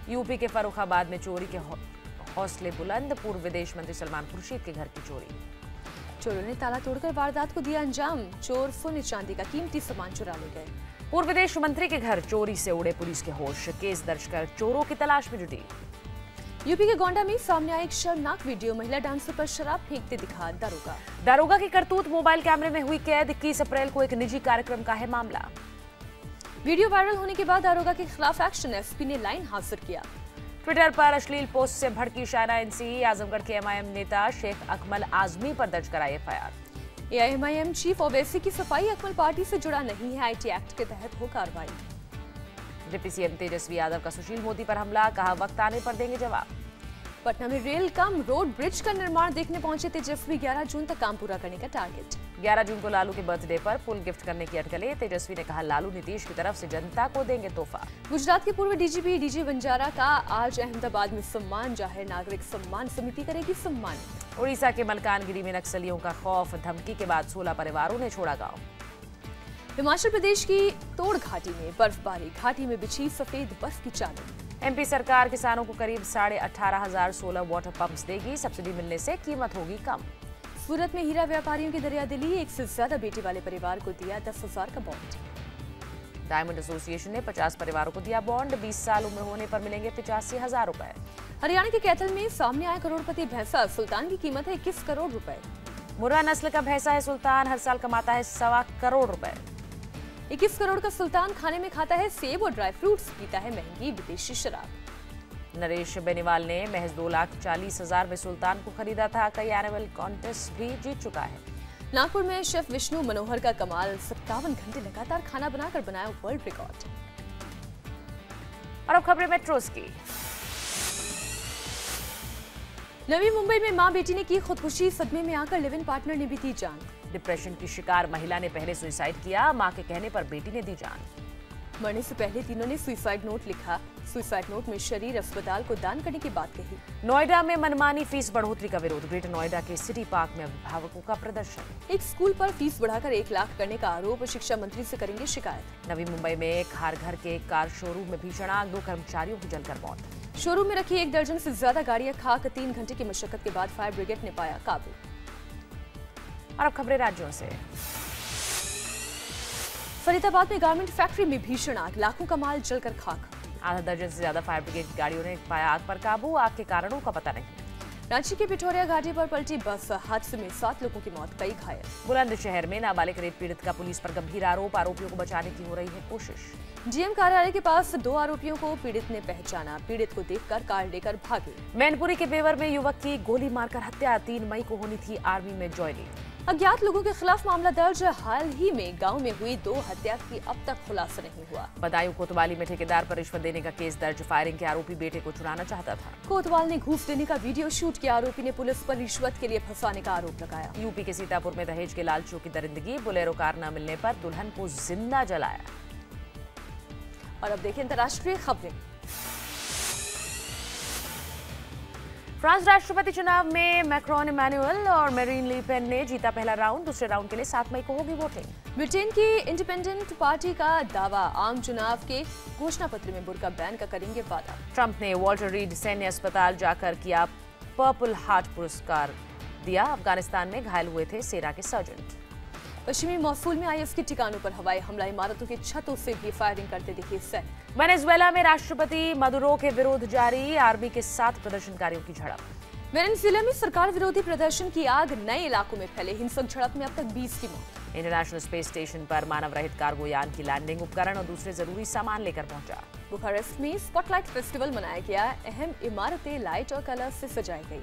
UP के फर्रुखाबाद में चोरी के हौसले बुलंद, पूर्व विदेश मंत्री सलमान खुर्शीद के घर की चोरी। चोरों ने ताला तोड़कर वारदात को दिया अंजाम। चोर सोने चांदी का कीमती सामान चुरा ले गए। पूर्व विदेश मंत्री के घर चोरी से उड़े पुलिस के होश, केस दर्ज कर चोरों की तलाश में जुटी। यूपी के गोंडा में सामने आया एक शर्मनाक वीडियो, महिला डांसर पर शराब फेंकते दिखा दारोगा की करतूत मोबाइल कैमरे में हुई कैद। 21 अप्रैल को एक निजी कार्यक्रम का है मामला। वीडियो वायरल होने के बाद दारोगा के खिलाफ एक्शन, एसपी ने लाइन हाजिर किया। ट्विटर पर अश्लील पोस्ट से भड़की शायरा एनसी, आजमगढ़ के एमआईएम नेता शेख अकमल आजमी पर दर्ज कराई एफआईआर। एआईएमआईएम चीफ ओवैसी की सफाई, अकमल पार्टी से जुड़ा नहीं है, आईटी एक्ट के तहत हो कार्रवाई। डिप्टी सीएम तेजस्वी यादव का सुशील मोदी पर हमला, कहा वक्त आने पर देंगे जवाब। पटना में रेल कम रोड ब्रिज का निर्माण देखने पहुंचे तेजस्वी, 11 जून तक काम पूरा करने का टारगेट। 11 जून को लालू के बर्थडे पर फुल गिफ्ट करने की अटकलें, तेजस्वी ने कहा लालू नीतीश की तरफ से जनता को देंगे तोहफा। गुजरात के पूर्व डीजीपी डीजे बंजारा का आज अहमदाबाद में सम्मान, जाहिर नागरिक सम्मान समिति करेगी सम्मान। उड़ीसा के मलकानगिरी में नक्सलियों का खौफ, धमकी के बाद 16 परिवारों ने छोड़ा गाँव। हिमाचल प्रदेश की तोड़ घाटी में बर्फबारी, घाटी में बिछी सफेद बर्फ की चादर। एमपी सरकार किसानों को करीब 18,500 सोलर वाटर पंप्स देगी, सब्सिडी मिलने से कीमत होगी कम। सूरत में हीरा व्यापारियों की दरियादिली, एक से ज्यादा बेटी वाले परिवार को दिया 10,000 का बॉन्ड। डायमंड एसोसिएशन ने 50 परिवारों को दिया बॉन्ड, 20 साल उम्र होने पर मिलेंगे 85,000 रुपए। हरियाणा के कैथल में सामने आया करोड़पति भैंसा, सुल्तान की कीमत है 21 करोड़ रुपए। मुर्रा नस्ल का भैंसा है सुल्तान, हर साल कमाता है 1.25 करोड़ रुपए। 21 करोड़ का सुल्तान खाने में खाता है सेब और ड्राई फ्रूट्स, पीता है महंगी विदेशी शराब। नरेश बेनीवाल ने महज 2,40,000 में सुल्तान को खरीदा था, कई एनुअल कॉन्टेस्ट भी जीत चुका है। नागपुर में शेफ विष्णु मनोहर का कमाल, 57 घंटे लगातार खाना बनाकर बनाया वर्ल्ड रिकॉर्ड। और अब खबरें मेट्रोस की। नवी मुंबई में मां बेटी ने की खुदकुशी, सदमे में आकर लिव इन पार्टनर ने भी दी जान। डिप्रेशन की शिकार महिला ने पहले सुसाइड किया, मां के कहने पर बेटी ने दी जान। मरने से पहले तीनों ने सुसाइड नोट लिखा। सुसाइड नोट में शरीर अस्पताल को दान करने की बात कही। नोएडा में मनमानी फीस बढ़ोतरी का विरोध, ग्रेटर नोएडा के सिटी पार्क में अभिभावकों का प्रदर्शन। एक स्कूल पर फीस बढ़ाकर 1 लाख करने का आरोप, शिक्षा मंत्री से करेंगे शिकायत। नवी मुंबई में खार घर के कार शोरूम में भीषण आग, 2 कर्मचारियों की जलकर मौत। शोरूम में रखी 1 दर्जन से ज्यादा गाड़ियां खाक, 3 घंटे की मशक्कत के बाद फायर ब्रिगेड ने पाया काबू। और अब खबरें राज्यों से। फरीदाबाद में गारमेंट फैक्ट्री में भीषण आग, लाखों का माल जलकर खाक। आधा दर्जन से ज्यादा फायर ब्रिगेड की गाड़ियों ने पाया आग पर काबू, आग के कारणों का पता नहीं। रांची के पिठोरिया घाटी पर पलटी बस, हादसे में 7 लोगों की मौत, कई घायल। बुलंदशहर में नाबालिग रेप पीड़ित का पुलिस पर गंभीर आरोप, आरोपियों को बचाने की हो रही है कोशिश। डीएम कार्यालय के पास 2 आरोपियों को पीड़ित ने पहचाना, पीड़ित को देखकर कार लेकर भागे। मैनपुरी के बेवर में युवक की गोली मारकर हत्या, 3 मई को होनी थी आर्मी में ज्वाइनिंग। अज्ञात लोगों के खिलाफ मामला दर्ज, हाल ही में गांव में हुई 2 हत्या की अब तक खुलासा नहीं हुआ। बदायूं कोतवाली में ठेकेदार पर रिश्वत देने का केस दर्ज, फायरिंग के आरोपी बेटे को छुड़ाना चाहता था। कोतवाल ने घूस देने का वीडियो शूट किया, आरोपी ने पुलिस पर रिश्वत के लिए फंसाने का आरोप लगाया। यूपी के सीतापुर में दहेज के लालचों की दरिंदगी, बोलेरो कार न मिलने पर दुल्हन को जिंदा जलाया। और अब देखें अंतर्राष्ट्रीय खबरें। फ्रांस राष्ट्रपति चुनाव में मैक्रोन, इमैनुअल और मेरीन ले पेन ने जीता पहला राउंड, दूसरे राउंड के लिए 7 मई को होगी वोटिंग। ब्रिटेन की इंडिपेंडेंट पार्टी का दावा, आम चुनाव के घोषणा पत्र में बुर्का बैन का करेंगे वादा। ट्रंप ने वॉल्टर रीड सैन्य अस्पताल जाकर किया पर्पल हार्ट पुरस्कार दिया, अफगानिस्तान में घायल हुए थे सेना के सर्जेंट। पश्चिमी मौसूल में आईएस के ठिकानों पर हवाई हमला, इमारतों की छतों से भी फायरिंग करते दिखे सैनिक। वेनेजुएला में राष्ट्रपति मदुरो के विरोध जारी, आर्मी के 7 प्रदर्शनकारियों की झड़प। वेनेजुएला में सरकार विरोधी प्रदर्शन की आग, नए इलाकों में फैले, हिंसक झड़प में अब तक 20 की मौत। इंटरनेशनल स्पेस स्टेशन पर मानव रहित कार्गो यान की लैंडिंग, उपकरण और दूसरे जरूरी सामान लेकर पहुंचा। बुखारेस्ट में स्पॉटलाइट फेस्टिवल मनाया गया, अहम इमारतें लाइट और कलर से सजाई गई।